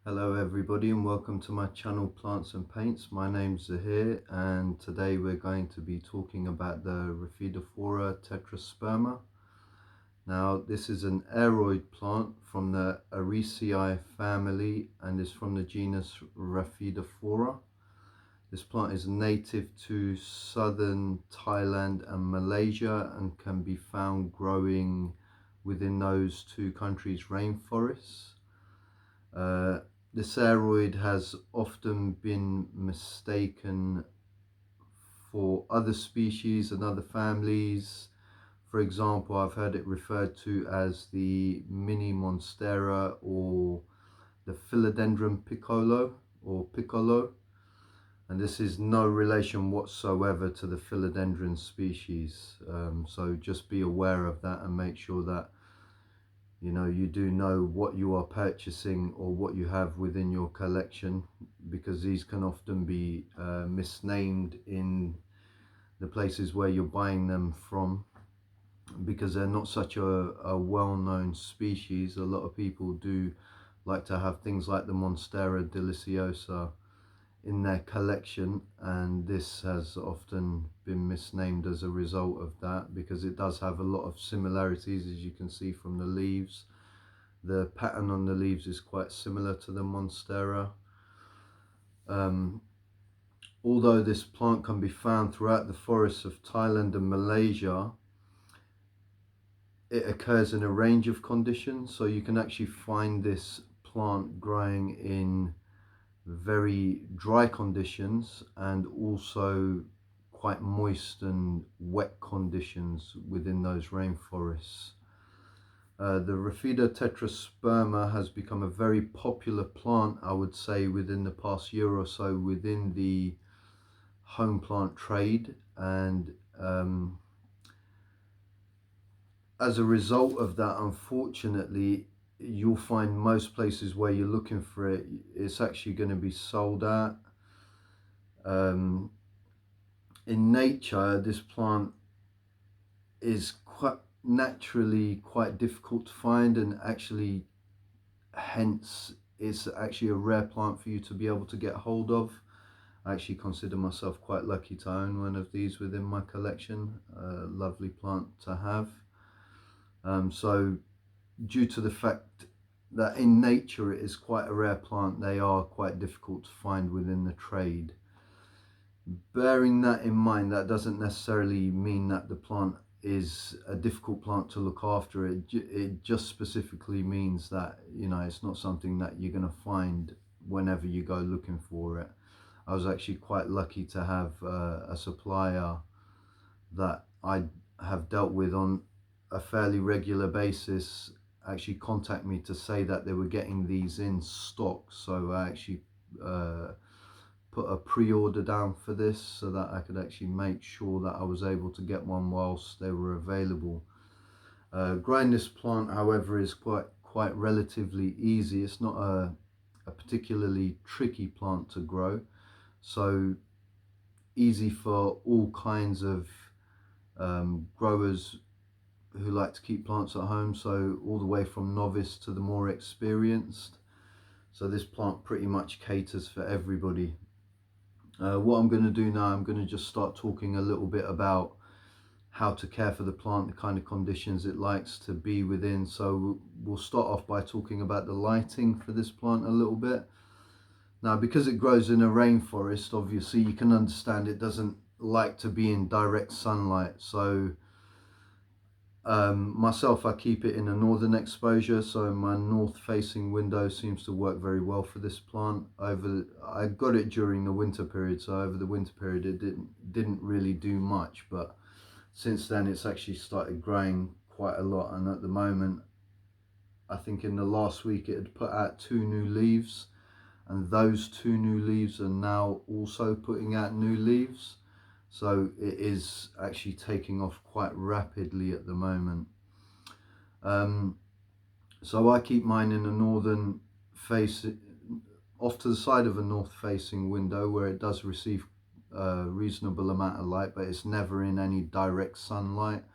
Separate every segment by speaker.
Speaker 1: Hello everybody and welcome to my channel Plants and Paints. My name's Zahir and today we're going to be talking about the Raphidophora Tetrasperma. Now this is an aroid plant from the Arecaceae family and is from the genus Raphidophora. This plant is native to southern Thailand and Malaysia and can be found growing within those two countries' rainforests. This aroid has often been mistaken for other species and other families. For example, I've heard it referred to as the mini monstera or the philodendron piccolo, and this is no relation whatsoever to the philodendron species. So just be aware of that and make sure that you do know what you are purchasing or what you have within your collection, because these can often be misnamed in the places where you're buying them from, because they're not such a well-known species. A lot of people do like to have things like the Monstera deliciosa in their collection, and this has often been misnamed as a result of that, because it does have a lot of similarities, as you can see from the leaves. The pattern on the leaves is quite similar to the Monstera. Although this plant can be found throughout the forests of Thailand and Malaysia, it occurs in a range of conditions. So you can actually find this plant growing in very dry conditions and also quite moist and wet conditions within those rainforests. The Raphidophora Tetrasperma has become a very popular plant, I would say, within the past year or so within the home plant trade, and as a result of that, unfortunately, you'll find most places where you're looking for it, it's actually going to be sold out. In nature, this plant is quite naturally quite difficult to find, and actually hence it's actually a rare plant for you to be able to get hold of. I actually consider myself quite lucky to own one of these within my collection. A lovely plant to have. So due to the fact that in nature it is quite a rare plant, they are quite difficult to find within the trade. Bearing that in mind, that doesn't necessarily mean that the plant is a difficult plant to look after. It just specifically means that, it's not something that you're going to find whenever you go looking for it. I was actually quite lucky to have a supplier that I have dealt with on a fairly regular basis actually contact me to say that they were getting these in stock. So I actually put a pre-order down for this so that I could actually make sure that I was able to get one whilst they were available. Growing this plant, however, is quite relatively easy. It's not a particularly tricky plant to grow, so easy for all kinds of growers who like to keep plants at home, so all the way from novice to the more experienced. So this plant pretty much caters for everybody. What I'm going to do now, I'm going to just start talking a little bit about how to care for the plant, the kind of conditions it likes to be within. So we'll start off by talking about the lighting for this plant a little bit. Now, because it grows in a rainforest, obviously you can understand it doesn't like to be in direct sunlight. So myself, I keep it in a northern exposure, so my north facing window seems to work very well for this plant. I got it during the winter period, so over the winter period it didn't really do much, but since then it's actually started growing quite a lot, and at the moment, I think in the last week it had put out 2 new leaves, and those 2 new leaves are now also putting out new leaves. So it is actually taking off quite rapidly at the moment. So I keep mine in a northern face, off to the side of a north facing window where it does receive a reasonable amount of light, but it's never in any direct sunlight.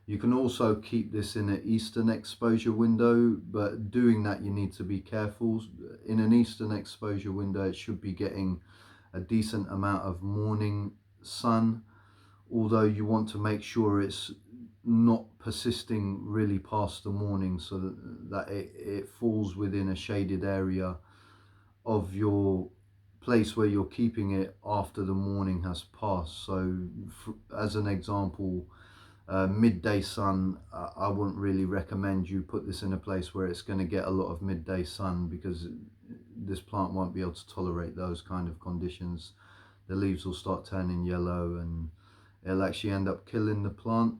Speaker 1: You can also keep this in an eastern exposure window, but doing that you need to be careful. In an eastern exposure window, it should be getting a decent amount of morning sun, although you want to make sure it's not persisting really past the morning, so that it falls within a shaded area of your place where you're keeping it after the morning has passed. So as an example, midday sun, I wouldn't really recommend you put this in a place where it's going to get a lot of midday sun, because this plant won't be able to tolerate those kind of conditions. The leaves will start turning yellow and it'll actually end up killing the plant.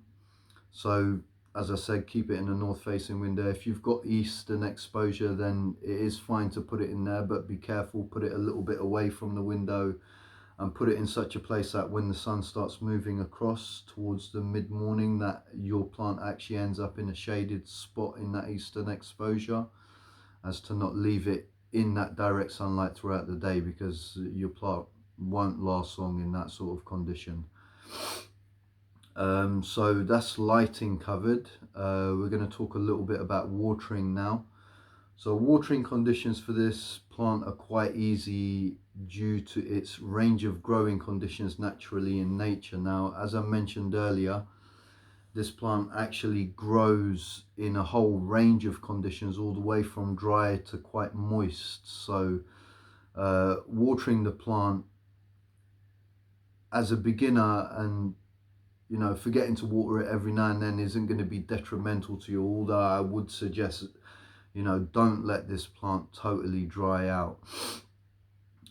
Speaker 1: So as I said, keep it in a north facing window. If you've got eastern exposure, then it is fine to put it in there, but be careful, put it a little bit away from the window and put it in such a place that when the sun starts moving across towards the mid-morning, that your plant actually ends up in a shaded spot in that eastern exposure, as to not leave it in that direct sunlight throughout the day, because your plant won't last long in that sort of condition. So that's lighting covered. We're going to talk a little bit about watering now. So watering conditions for this plant are quite easy due to its range of growing conditions naturally in nature. Now, as I mentioned earlier, this plant actually grows in a whole range of conditions, all the way from dry to quite moist. So watering the plant as a beginner, and forgetting to water it every now and then, isn't going to be detrimental to you, although I would suggest, don't let this plant totally dry out.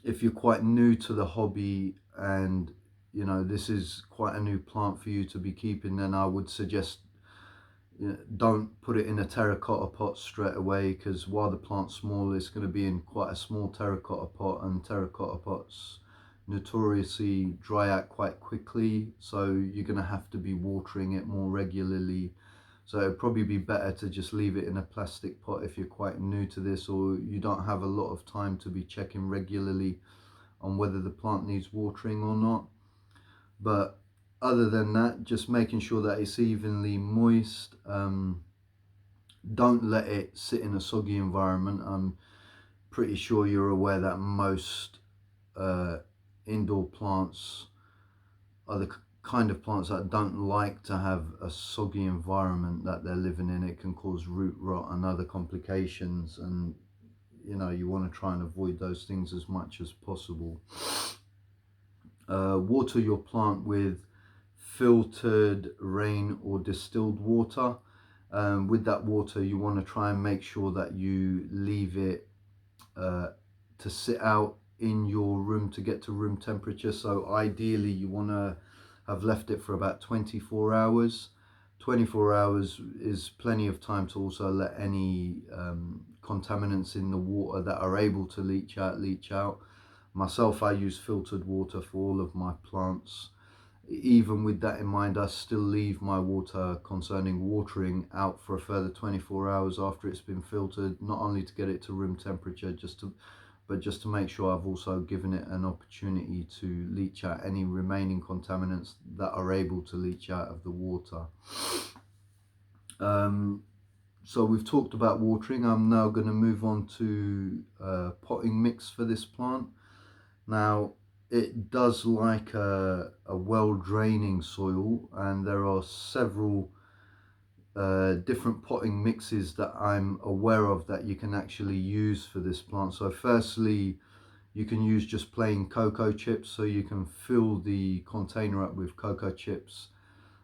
Speaker 1: If you're quite new to the hobby and this is quite a new plant for you to be keeping, then I would suggest don't put it in a terracotta pot straight away, because while the plant's small, it's going to be in quite a small terracotta pot, and terracotta pots notoriously dry out quite quickly, so you're going to have to be watering it more regularly. So it'd probably be better to just leave it in a plastic pot if you're quite new to this, or you don't have a lot of time to be checking regularly on whether the plant needs watering or not. But other than that, just making sure that it's evenly moist. Don't let it sit in a soggy environment. I'm pretty sure you're aware that most indoor plants are the kind of plants that don't like to have a soggy environment that they're living in. It can cause root rot and other complications, and you want to try and avoid those things as much as possible. Water your plant with filtered rain or distilled water. With that water, you want to try and make sure that you leave it to sit out in your room to get to room temperature. So ideally you want to have left it for about 24 hours. 24 hours is plenty of time to also let any contaminants in the water that are able to leach out. Myself, I use filtered water for all of my plants. Even with that in mind, I still leave my water concerning watering out for a further 24 hours after it's been filtered, not only to get it to room temperature, but just to make sure I've also given it an opportunity to leach out any remaining contaminants that are able to leach out of the water. So we've talked about watering. I'm now going to move on to potting mix for this plant. Now, it does like a well draining soil, and there are several different potting mixes that I'm aware of that you can actually use for this plant. So firstly, you can use just plain cocoa chips, so you can fill the container up with cocoa chips.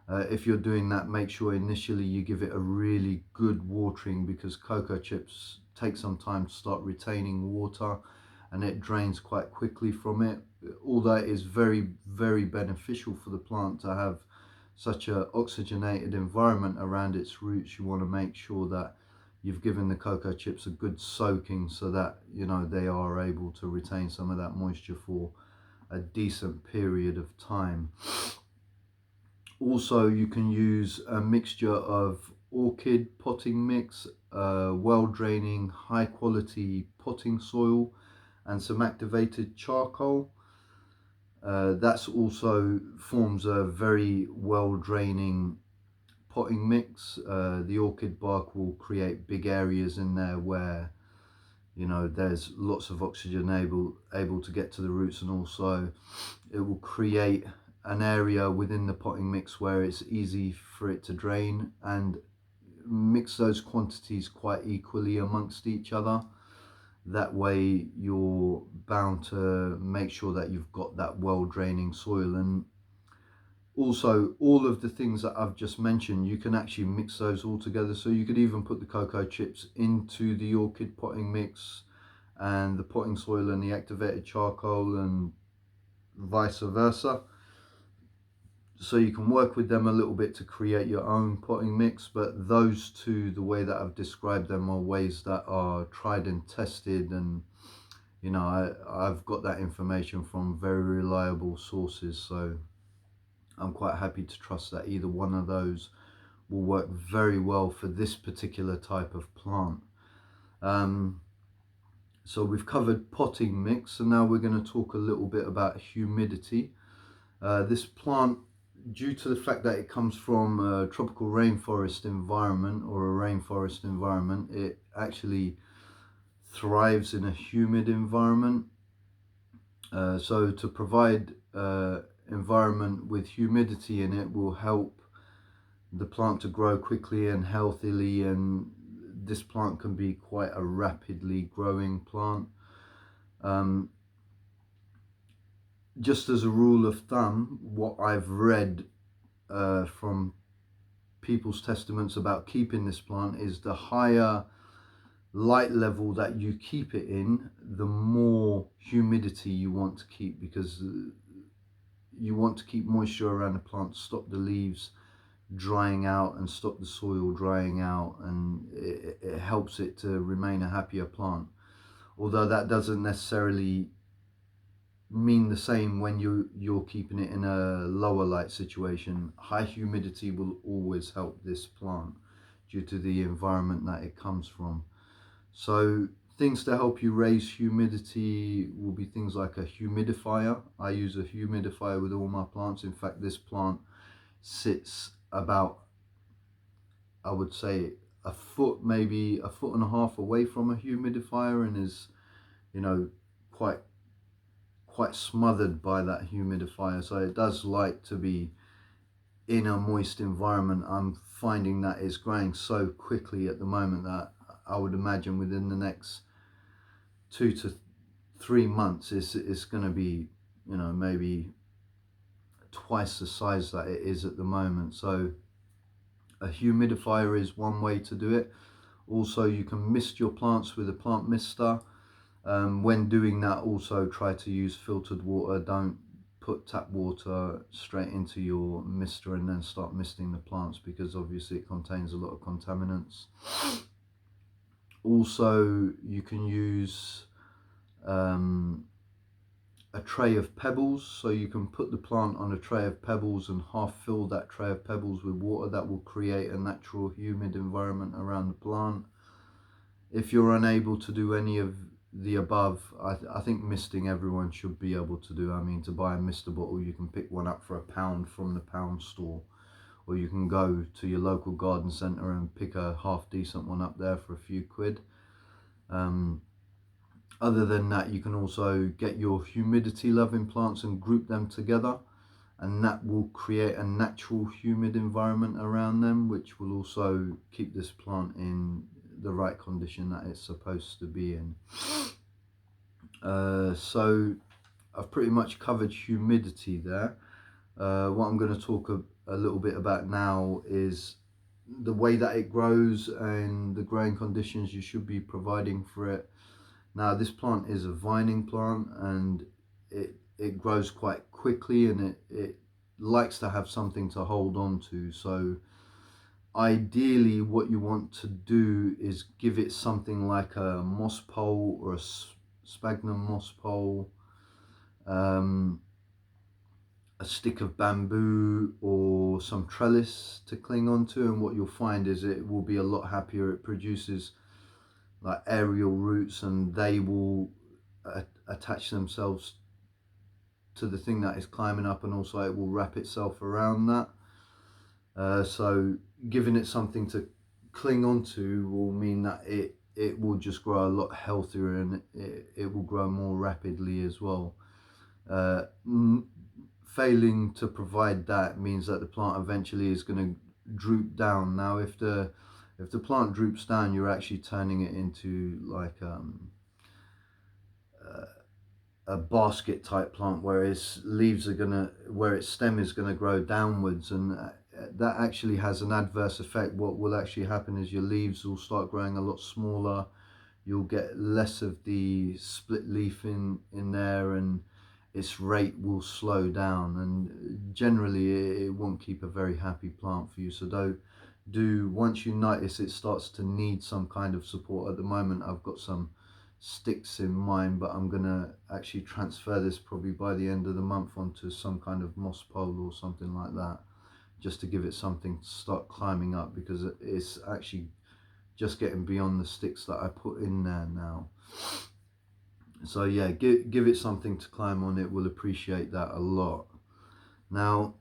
Speaker 1: If you're doing that, make sure initially you give it a really good watering, because cocoa chips take some time to start retaining water and it drains quite quickly from it. Although it is very, very beneficial for the plant to have such an oxygenated environment around its roots, you want to make sure that you've given the cocoa chips a good soaking, so that they are able to retain some of that moisture for a decent period of time. Also, you can use a mixture of orchid potting mix, well draining high quality potting soil, and some activated charcoal. That's also forms a very well draining potting mix, the orchid bark will create big areas in there where, you know, there's lots of oxygen able to get to the roots, and also it will create an area within the potting mix where it's easy for it to drain, and mix those quantities quite equally amongst each other. That way you're bound to make sure that you've got that well draining soil. And also all of the things that I've just mentioned, you can actually mix those all together. So you could even put the cocoa chips into the orchid potting mix and the potting soil and the activated charcoal, and vice versa. So you can work with them a little bit to create your own potting mix, but those two, the way that I've described them, are ways that are tried and tested, and you know, I've got that information from very reliable sources, so I'm quite happy to trust that either one of those will work very well for this particular type of plant. So we've covered potting mix, and now we're going to talk a little bit about humidity. This plant, due to the fact that it comes from a tropical rainforest environment or a rainforest environment, it actually thrives in a humid environment. So to provide environment with humidity in it will help the plant to grow quickly and healthily, and this plant can be quite a rapidly growing plant. Just as a rule of thumb, what I've read from people's testaments about keeping this plant is the higher light level that you keep it in, the more humidity you want to keep, because you want to keep moisture around the plant, stop the leaves drying out and stop the soil drying out, and it helps it to remain a happier plant. Although that doesn't necessarily mean the same when you're keeping it in a lower light situation. High humidity will always help this plant due to the environment that it comes from. So things to help you raise humidity will be things like a humidifier. I use a humidifier with all my plants. In fact, this plant sits about, I would say, a foot, maybe a foot and a half away from a humidifier, and is, you know, quite smothered by that humidifier. So it does like to be in a moist environment. I'm finding that it's growing so quickly at the moment that I would imagine within the next 2 to 3 months it's going to be, you know, maybe twice the size that it is at the moment. So a humidifier is one way to do it. Also, you can mist your plants with a plant mister. When doing that, also try to use filtered water. Don't put tap water straight into your mister and then start misting the plants, because obviously it contains a lot of contaminants. Also, you can use a tray of pebbles, so you can put the plant on a tray of pebbles and half fill that tray of pebbles with water. That will create a natural humid environment around the plant. If you're unable to do any of the above, I think misting everyone should be able to do. I mean, to buy a mister bottle, you can pick one up for £1 from the pound store, or you can go to your local garden centre and pick a half decent one up there for a few quid. Other than that, you can also get your humidity loving plants and group them together, and that will create a natural humid environment around them, which will also keep this plant in the right condition that it's supposed to be in. So I've pretty much covered humidity there. What I'm going to talk a little bit about now is the way that it grows and the growing conditions you should be providing for it. Now, this plant is a vining plant, and it grows quite quickly, and it likes to have something to hold on to. So ideally what you want to do is give it something like a moss pole or a sphagnum moss pole, a stick of bamboo or some trellis to cling onto, and what you'll find is it will be a lot happier. It produces like aerial roots, and they will attach themselves to the thing that is climbing up, and also it will wrap itself around that. So giving it something to cling onto will mean that it will just grow a lot healthier, and it will grow more rapidly as well. Uh, Failing to provide that means that the plant eventually is going to droop down. Now, if the plant droops down, you're actually turning it into like a basket type plant, where its leaves are where its stem is gonna grow downwards, and that actually has an adverse effect. What will actually happen is your leaves will start growing a lot smaller. You'll get less of the split leaf in there, and its rate will slow down, and generally it won't keep a very happy plant for you. So once you notice it starts to need some kind of support. At the moment I've got some sticks in mind, but I'm gonna actually transfer this probably by the end of the month onto some kind of moss pole or something like that, just to give it something to start climbing up, because it's actually just getting beyond the sticks that I put in there now. So yeah, give it something to climb on. It will appreciate that a lot. Now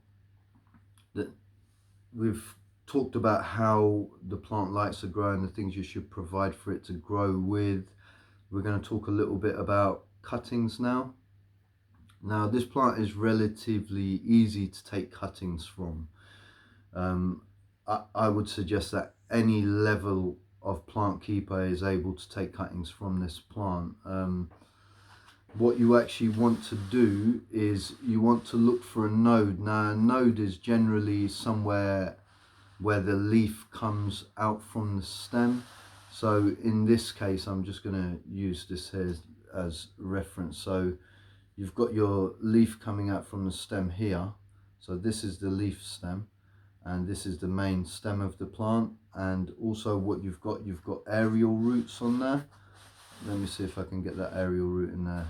Speaker 1: that we've talked about how the plant likes to grow and the things you should provide for it to grow with, we're going to talk a little bit about cuttings now. Now, this plant is relatively easy to take cuttings from. I would suggest that any level of plant keeper is able to take cuttings from this plant. What you actually want to do is you want to look for a node. Now, a node is generally somewhere where the leaf comes out from the stem. So in this case, I'm just going to use this here as reference. So you've got your leaf coming out from the stem here. So this is the leaf stem, and this is the main stem of the plant. And also what you've got aerial roots on there. Let me see if I can get that aerial root in there.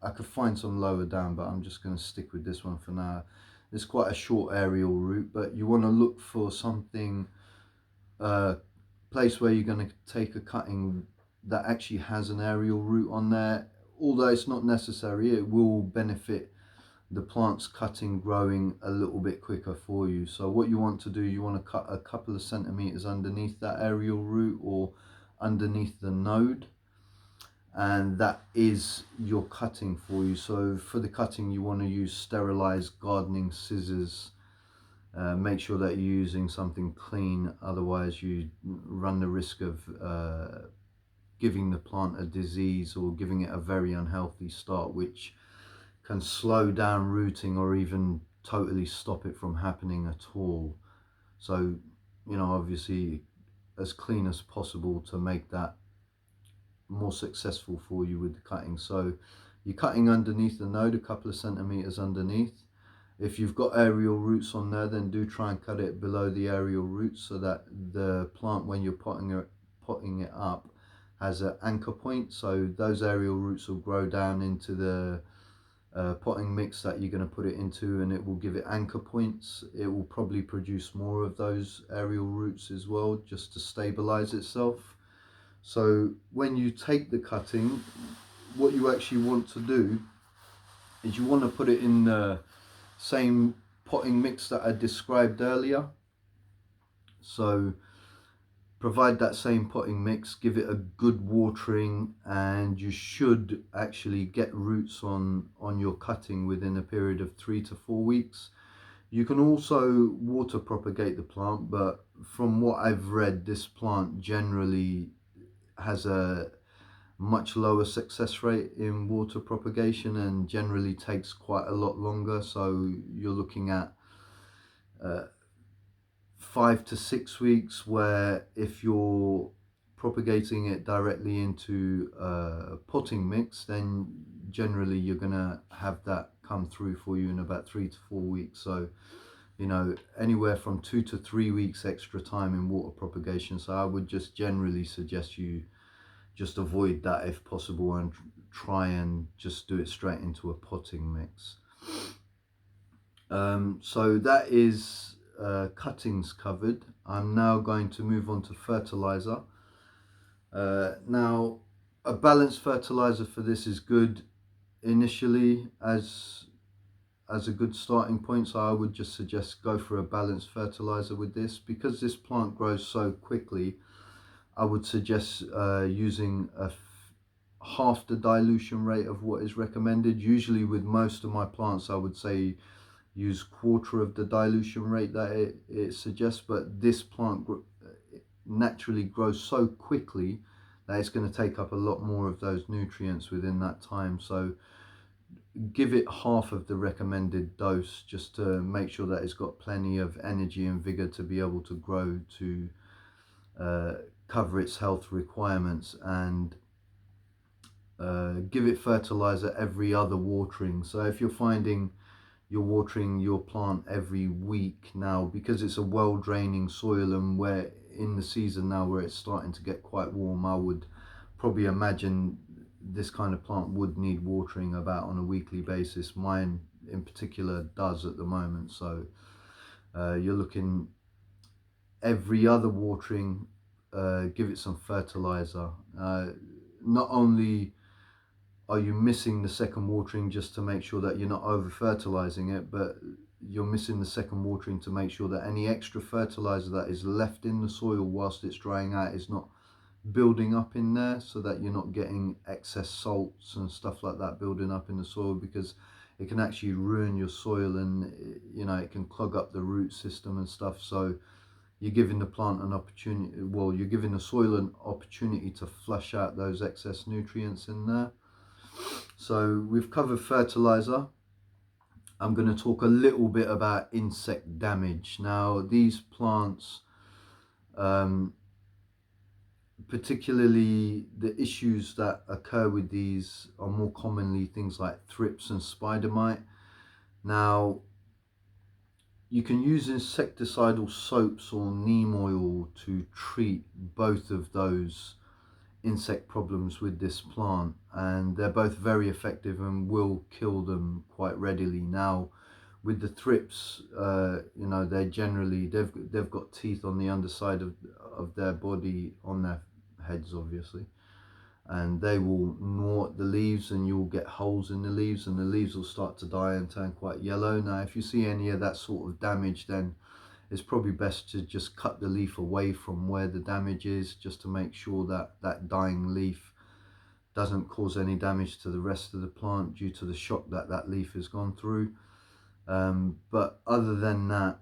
Speaker 1: I could find some lower down, but I'm just going to stick with this one for now. It's quite a short aerial root, but you want to look for something, place where you're going to take a cutting that actually has an aerial root on there. Although it's not necessary, it will benefit the plant's cutting growing a little bit quicker for you. So what you want to do, you want to cut a couple of centimeters underneath that aerial root or underneath the node, and that is your cutting for you. So for the cutting, you want to use sterilized gardening scissors. Make sure that you're using something clean, otherwise you run the risk of giving the plant a disease or giving it a very unhealthy start, which can slow down rooting or even totally stop it from happening at all. So, you know, obviously as clean as possible to make that more successful for you with the cutting. So you're cutting underneath the node, a couple of centimeters underneath. If you've got aerial roots on there, then do try and cut it below the aerial roots, so that the plant, when you're potting it up, has an anchor point. So those aerial roots will grow down into the potting mix that you're going to put it into, and it will give it anchor points. It will probably produce more of those aerial roots as well, just to stabilize itself. So when you take the cutting, what you actually want to do is you want to put it in the same potting mix that I described earlier. So provide that same potting mix, give it a good watering, and you should actually get roots on your cutting within a period of 3 to 4 weeks. You can also water propagate the plant, but from what I've read, this plant generally has a much lower success rate in water propagation and generally takes quite a lot longer. So you're looking at 5 to 6 weeks, where if you're propagating it directly into a potting mix, then generally you're gonna have that come through for you in about 3 to 4 weeks. So, you know, anywhere from 2 to 3 weeks extra time in water propagation. So I would just generally suggest you just avoid that if possible, and try and just do it straight into a potting mix. So that is cuttings covered. I'm now going to move on to fertilizer. Now, a balanced fertilizer for this is good initially, as as a good starting point. So I would just suggest go for a balanced fertilizer with this. Because this plant grows so quickly, I would suggest using half the dilution rate of what is recommended. Usually with most of my plants, I would say use quarter of the dilution rate that it suggests, but this plant naturally grows so quickly that it's going to take up a lot more of those nutrients within that time. So give it half of the recommended dose just to make sure that it's got plenty of energy and vigor to be able to grow to cover its health requirements. And give it fertilizer every other watering. So if you're finding you're watering your plant every week now, because it's a well draining soil, and where in the season now where it's starting to get quite warm, I would probably imagine this kind of plant would need watering about on a weekly basis. Mine in particular does at the moment. So you're looking every other watering, give it some fertilizer. Not only are you missing the second watering just to make sure that you're not over fertilizing it, but you're missing the second watering to make sure that any extra fertilizer that is left in the soil whilst it's drying out is not building up in there, so that you're not getting excess salts and stuff like that building up in the soil, because it can actually ruin your soil, and it can clog up the root system and stuff. So you're giving the plant an opportunity, well, you're giving the soil an opportunity to flush out those excess nutrients in there. So we've covered fertilizer. I'm going to talk a little bit about insect damage. Now these plants, particularly the issues that occur with these are more commonly things like thrips and spider mite. Now you can use insecticidal soaps or neem oil to treat both of those insect problems with this plant, and they're both very effective and will kill them quite readily. Now with the thrips, they generally they've got teeth on the underside of their body, on their heads obviously, and they will gnaw at the leaves, and you'll get holes in the leaves, and the leaves will start to die and turn quite yellow. Now if you see any of that sort of damage, then it's probably best to just cut the leaf away from where the damage is, just to make sure that that dying leaf doesn't cause any damage to the rest of the plant due to the shock that that leaf has gone through. But other than that,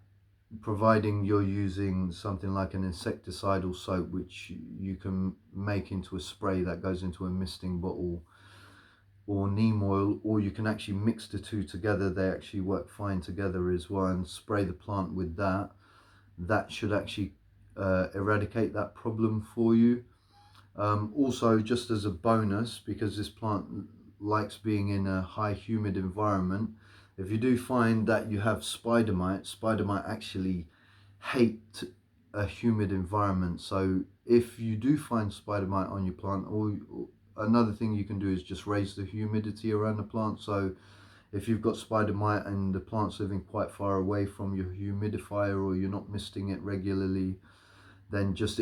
Speaker 1: providing you're using something like an insecticidal soap, which you can make into a spray that goes into a misting bottle, or neem oil, or you can actually mix the two together, they actually work fine together as well, and spray the plant with that. That should actually eradicate that problem for you. Also, just as a bonus, because this plant likes being in a high humid environment, if you do find that you have spider mite actually hate a humid environment. So if you do find spider mite on your plant, or another thing you can do is just raise the humidity around the plant. So if you've got spider mite and the plant's living quite far away from your humidifier, or you're not misting it regularly, then just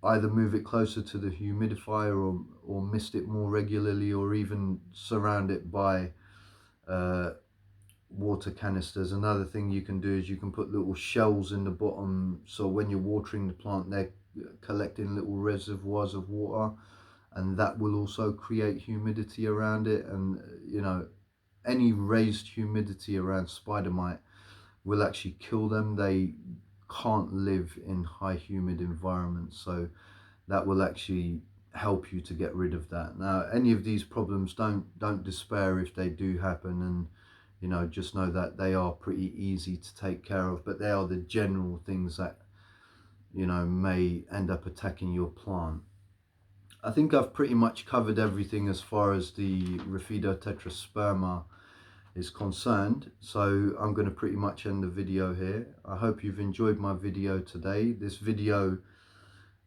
Speaker 1: either move it closer to the humidifier, or mist it more regularly, or even surround it by water canisters. Another thing you can do is you can put little shells in the bottom, so when you're watering the plant, they're collecting little reservoirs of water, and that will also create humidity around it. And any raised humidity around spider mite will actually kill them. They can't live in high humid environments, so that will actually help you to get rid of that. Now any of these problems, don't despair if they do happen, and just know that they are pretty easy to take care of, but they are the general things that may end up attacking your plant. I think I've pretty much covered everything as far as the Raphidophora Tetrasperma is concerned, so I'm going to pretty much end the video here. I hope you've enjoyed my video today. This video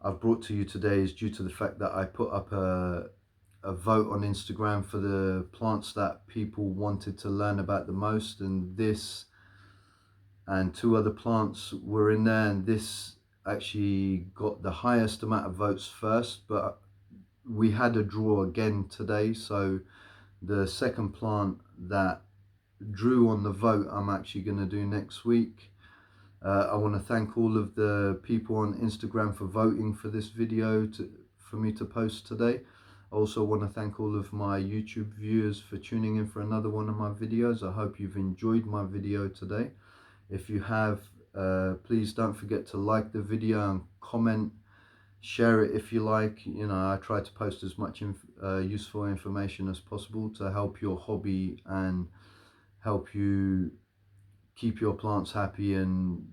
Speaker 1: I've brought to you today is due to the fact that I put up a vote on Instagram for the plants that people wanted to learn about the most, and this and two other plants were in there, and this actually got the highest amount of votes first, but we had a draw again today. So the second plant that drew on the vote I'm actually going to do next week. I want to thank all of the people on Instagram for voting for this video for me to post today. I also want to thank all of my YouTube viewers for tuning in for another one of my videos. I hope you've enjoyed my video today. If you have, please don't forget to like the video and comment, share it if you like. You know, I try to post as much useful information as possible to help your hobby and help you keep your plants happy and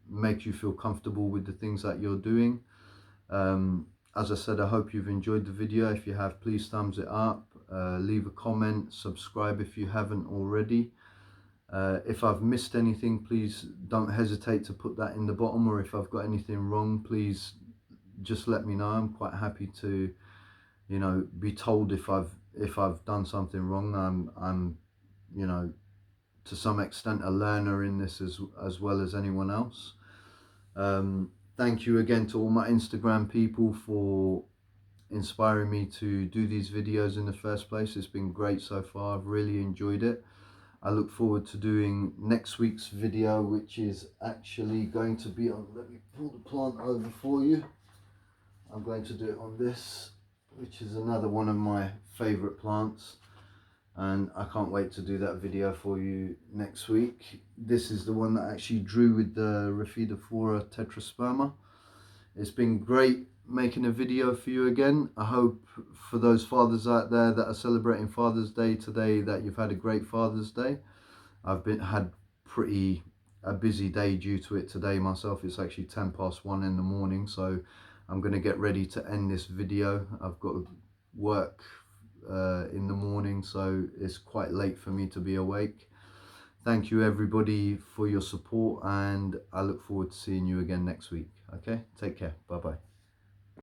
Speaker 1: make you feel comfortable with the things that you're doing. As I said, I hope you've enjoyed the video. If you have, please thumbs it up, leave a comment, subscribe if you haven't already. If I've missed anything, please don't hesitate to put that in the bottom, or if I've got anything wrong, please just let me know. I'm quite happy to, you know, be told if I've done something wrong. I'm you know, to some extent a learner in this as well as anyone else. Thank you again to all my Instagram people for inspiring me to do these videos in the first place. It's been great so far. I've really enjoyed it. I look forward to doing next week's video, which is actually going to be on, let me pull the plant over for you. I'm going to do it on this, which is another one of my favorite plants, and I can't wait to do that video for you next week. This is the one that actually drew with the Raphidophora Tetrasperma. It's been great making a video for you again. I hope for those fathers out there that are celebrating Father's Day today that you've had a great Father's Day. I've had a busy day due to it today myself. It's actually 1:10 in the morning, so I'm going to get ready to end this video. I've got work in the morning, so it's quite late for me to be awake. Thank you everybody for your support, and I look forward to seeing you again next week. Okay, take care. Bye bye.